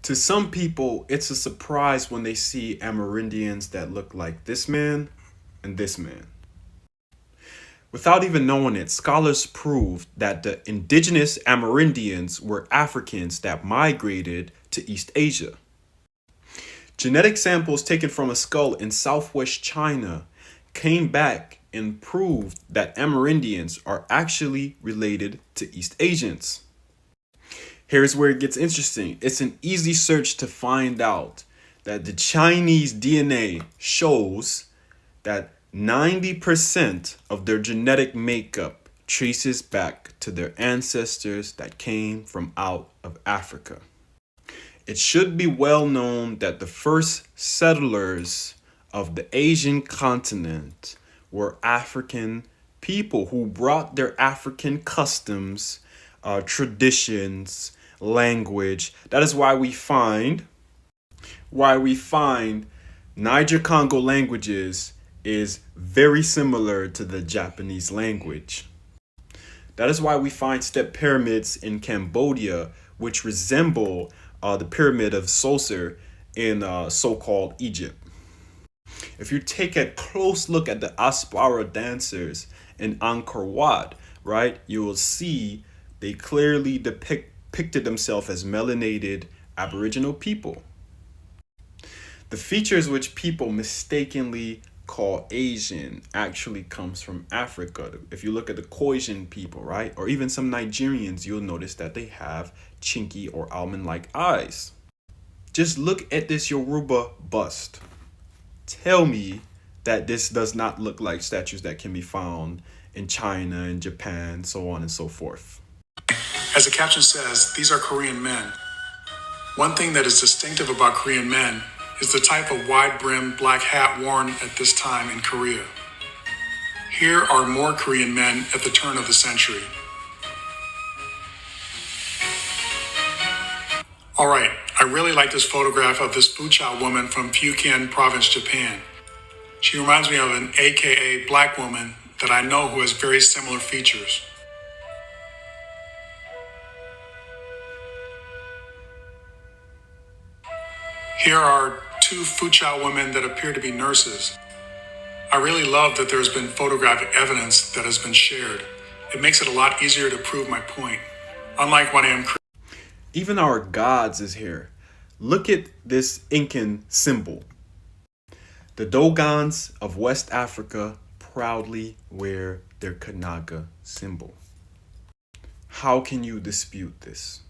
To some people, it's a surprise when they see Amerindians that look like this man and this man. Without even knowing it, scholars proved that the indigenous Amerindians were Africans that migrated to East Asia. Genetic samples taken from a skull in southwest China came back and proved that Amerindians are actually related to East Asians. Here's where it gets interesting. It's an easy search to find out that the Chinese DNA shows that 90% of their genetic makeup traces back to their ancestors that came from out of Africa. It should be well known that the first settlers of the Asian continent were African people who brought their African customs, traditions, language. That is why we find Niger-Congo languages is very similar to the Japanese language. That is why we find step pyramids in Cambodia, which resemble the pyramid of Djoser in so-called Egypt. If you take a close look at the Aspara dancers in Angkor Wat, right, you will see they clearly depicted themselves as melanated Aboriginal people. The features which people mistakenly call Asian actually comes from Africa. If you look at the Caucasian people, right, or even some Nigerians, you'll notice that they have chinky or almond-like eyes. Just look at this Yoruba bust. Tell me that this does not look like statues that can be found in China and Japan, so on and so forth. As the caption says, these are Korean men. One thing that is distinctive about Korean men is the type of wide-brimmed black hat worn at this time in Korea. Here are more Korean men at the turn of the century. All right, I really like this photograph of this Fucha woman from Fujian province, Japan. She reminds me of an AKA black woman that I know who has very similar features. Here are two Fucha women that appear to be nurses. I really love that there's been photographic evidence that has been shared. It makes it a lot easier to prove my point. Unlike when I am Even our gods is here. Look at this Incan symbol. The Dogons of West Africa proudly wear their Kanaga symbol. How can you dispute this?